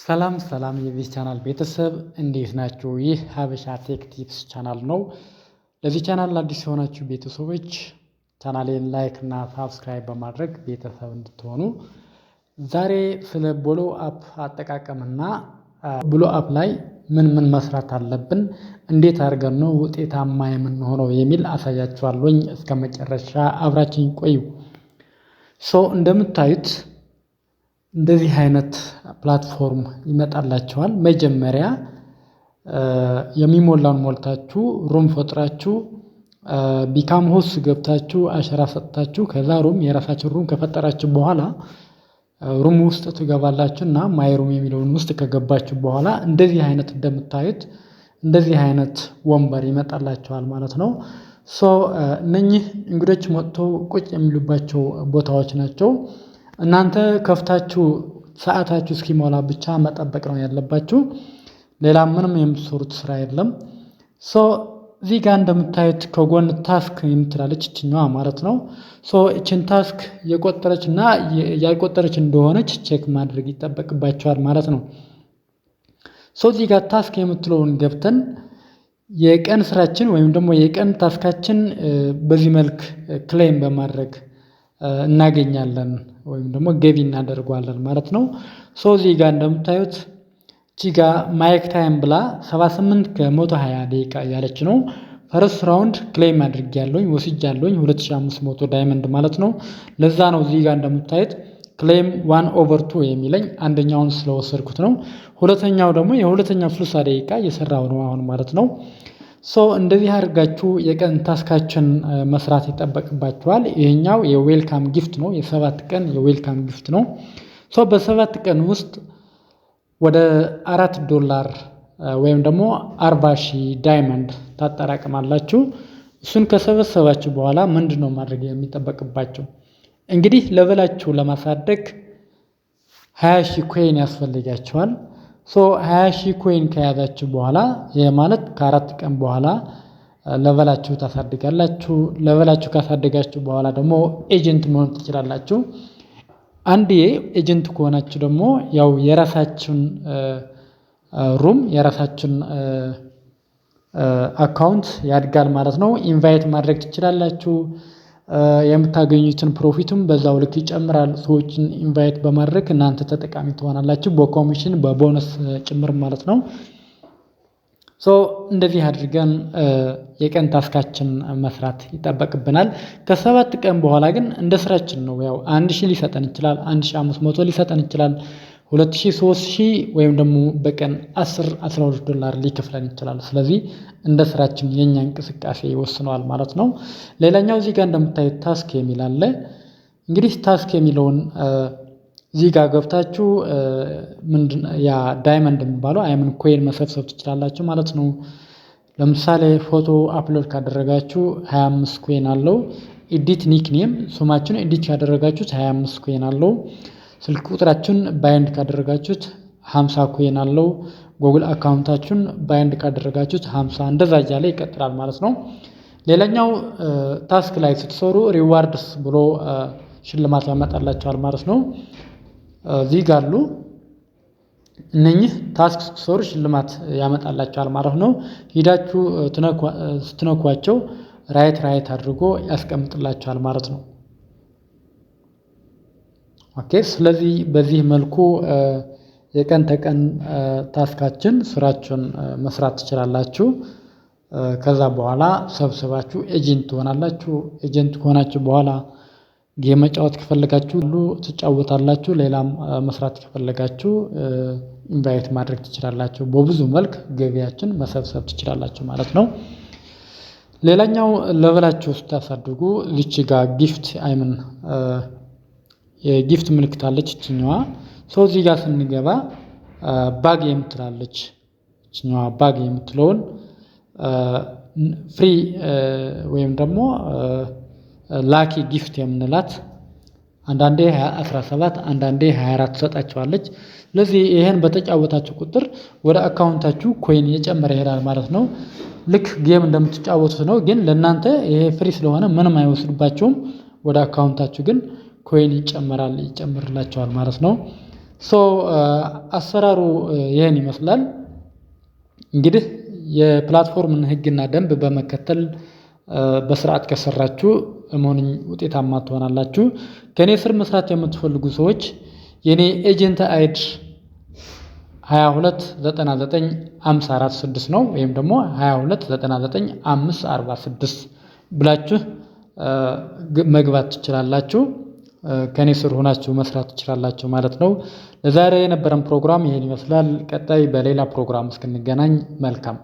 ሰላም ሰላም የዚህ ቻናል ቤተሰብ እንዴት ናችሁ? ይህ ሀበሻ ቴክ ቲፕስ ቻናል ነው። ለዚህ ቻናል አዲስ የሆናችሁ ቤተሰቦች ቻናሌን ላይክ እና ሳብስክራይብ በማድረግ ቤተሰብ እንድትሆኑ ዛሬ ስለ ብሎ አፕ አጠቃቀምና ብሎ አፕ ላይ ምን ምን መስራት አለብን፣ እንዴት አድርገን ነው ውጤታማ የምንሆነው የሚል አሳያችኋለሁኝ። እስከ መጨረሻ አብራችሁኝ ቆዩ። እንደምታዩት እንደዚህ አይነት ፕላትፎርም ይመጣላችኋል። መጀመሪያ የሚሞላውን ሞልታችሁ ሩም ፈጥራችሁ ቢካም ሆስት ገብታችሁ አሸራ ሰጥታችሁ ከዛ ሩም የራሳችሁ ሩም ከፈጠራችሁ በኋላ ሩም ውስጥ ትገባላችሁ እና ማይ ሩም የሚለውን ውስጥ ከገባችሁ በኋላ እንደዚህ አይነት እንደምታዩት እንደዚህ አይነት ወንበር ይመጣላችኋል ማለት ነው። እነኚህ እንግዶች መጥቶ ቁጭ የሚሉባቸው ቦታዎች ናቸው። እናንተ ከፍታችሁ ሰዓታችሁ እስኪሞላ ብቻ መጠበቅ ነው ያለባችሁ። ሌላ ምንም የምትሰሩት ስራ የለም። እዚህ ጋር እንደምታዩት ከጎን ታስክ የምትላለች እችኛዋ ማለት ነው። እችን ታስክ የቆጠረች እና ያልቆጠረች እንደሆነች ቼክ ማድረግ ይጠበቅባቸዋል ማለት ነው። እዚህ ጋር ታስክ የምትለውን ገብተን የቀን ስራችን ወይም ደግሞ የቀን ታስካችን በዚህ መልክ ክሌም በማድረግ እናገኛለን ወይም ደግሞ ገቢ እናደርጓለን ማለት ነው። እዚህ ጋር እንደምታዩት ቺጋ ማይክ ታይም ብላ 78 ከ120 ደቂቃ ያለች ነው። ፈርስት ራውንድ ክሌም አድርጌያለሁኝ ወስጃለሁኝ 2500 ዳይመንድ ማለት ነው። ለዛ ነው እዚህ ጋር እንደምታዩት ክሌም 1/2 የሚለኝ አንደኛውን ስለወሰድኩት ነው። ሁለተኛው ደግሞ የሁለተኛው 60 ደቂቃ እየሰራው ነው አሁን ማለት ነው። እንደዚህ አድርጋችሁ የቀን ታስካችን መስራት ይጠበቅባችኋል። ይሄኛው የዌልካም ጊፍት ነው፣ የ7 ቀን የዌልካም ጊፍት ነው። በ7 ቀን ውስጥ ወደ $4 ወይም ደግሞ 40,000 ዳይመንድ ታጠራቅማላችሁ። እሱን ከሰበሰባችሁ በኋላ ምንድነው ማድረግ የሚጠበቅባችሁ? እንግዲህ ለበላችሁ ለማሳደግ 20,000 ኮይን ያስፈልጋችኋል። 20,000 ኮይን ከያዛችሁ በኋላ ይሄ ማለት ከ4 ቀን በኋላ ለበላችሁ ታሳድጋላችሁ። ለበላችሁ ካሳደጋችሁ በኋላ ደግሞ ኤጀንት መሆን ትችላላችሁ። አንዴ ኤጀንት ከሆናችሁ ደግሞ ያው የራሳችሁን ሩም የራሳችሁን አካውንት ያድጋል ማለት ነው። ኢንቫይት ማድረግ ትችላላችሁ። የምታገኙትን ፕሮፊቱም በዛው ልክ ይጨምራል። ሰዎችን ኢንቫይት በማድረግ እናንተ ተጠቃሚ ትሆናላችሁ፣ በኮሚሽን በቦነስ ጭምር ማለት ነው። እንደዚህ አድርገን የቀን ታስካችን መስራት ይጠበቅብናል። ከ7 ቀን በኋላ ግን እንደ ስራችን ነው። ያው 1,000 ሊሰጠን ይችላል፣ 1,500 ሊሰጠን ይችላል፣ 2,000 3,000 ወይም ደግሞ በቀን $10-12 ሊከፍለን ይችላል። ስለዚህ እንደ ስራችን የኛ እንቅስቃሴ ይወስነዋል ማለት ነው። ሌላኛው እዚህ ጋር እንደምታዩት ታስክ የሚል አለ። እንግዲህ ታስክ የሚለውን እዚህ ጋር ገብታችሁ ያ ዳይመንድ የሚባለው አይምን ኮይን መሰብሰብ ትችላላችሁ ማለት ነው። ለምሳሌ ፎቶ አፕሎድ ካደረጋችሁ 25 ኮይን አለው። ኤዲት ኒክኔም ስማችሁን ኤዲት ካደረጋችሁት 25 ኮይን አለው። ስልክ ቁጥራችሁን ባይንድ ካደረጋችሁት 50 ኮይን አለው። ጉግል አካውንታችሁን ባይንድ ካደረጋችሁት 50፣ እንደዛ እያለ ይቀጥላል ማለት ነው። ሌላኛው ታስክ ላይ ስትሰሩ ሪዋርድስ ብሎ ሽልማት ያመጣላችኋል ማለት ነው። እዚህ ጋር አሉ እነኚህ ታስክ ስትሰሩ ሽልማት ያመጣላችኋል ማለት ነው። ሂዳችሁ ስትነኳቸው ራይት አድርጎ ያስቀምጥላችኋል ማለት ነው። ስለዚህ በዚህ መልኩ የቀን ተቀን ታስካችን ስራችሁን መስራት ትችላላችሁ። ከዛ በኋላ ሰብስባችሁ ኤጀንት ትሆናላችሁ። ኤጀንት ከሆናችሁ በኋላ ጌም መጫወት ከፈለጋችሁ ሁሉ ትጫወታላችሁ። ሌላም መስራት ከፈለጋችሁ ኢንቫይት ማድረግ ትችላላችሁ። በብዙ መልክ ገቢያችን መሰብሰብ ትችላላችሁ ማለት ነው። ሌላኛው ለበላችሁ ስታሳድጉ እዚች ጋር ጊፍት የጊፍት ምልክት አለች እችኛዋ። እዚህ ጋር ስንገባ ባግ የምትላለች እችኛዋ ባግ የምትለውን ፍሪ ወይም ደግሞ ላኪ ጊፍት የምንላት አንዳንዴ 17 አንዳንዴ 24 ትሰጣችኋለች። ስለዚህ ይሄን በተጫወታችሁ ቁጥር ወደ አካውንታችሁ ኮይን እየጨመረ ይሄዳል ማለት ነው። ልክ ጌም እንደምትጫወቱት ነው፣ ግን ለእናንተ ይሄ ፍሪ ስለሆነ ምንም አይወስድባችሁም። ወደ አካውንታችሁ ግን ኮይን ይጨምርላችኋል ማለት ነው። አሰራሩ ይህን ይመስላል። እንግዲህ የፕላትፎርምን ህግና ደንብ በመከተል በስርዓት ከሰራችሁ እመኑኝ ውጤታማ ትሆናላችሁ። ከኔ ስር መስራት የምትፈልጉ ሰዎች የኔ ኤጀንት አይዲ 22995446 ነው ወይም ደግሞ 22995546 ብላችሁ መግባት ትችላላችሁ። ከኔ ስር ሆናችሁ መስራት ትችላላችሁ ማለት ነው። ለዛሬ የነበረን ፕሮግራም ይሄን ይመስላል። ቀጣይ በሌላ ፕሮግራም እስክንገናኝ መልካም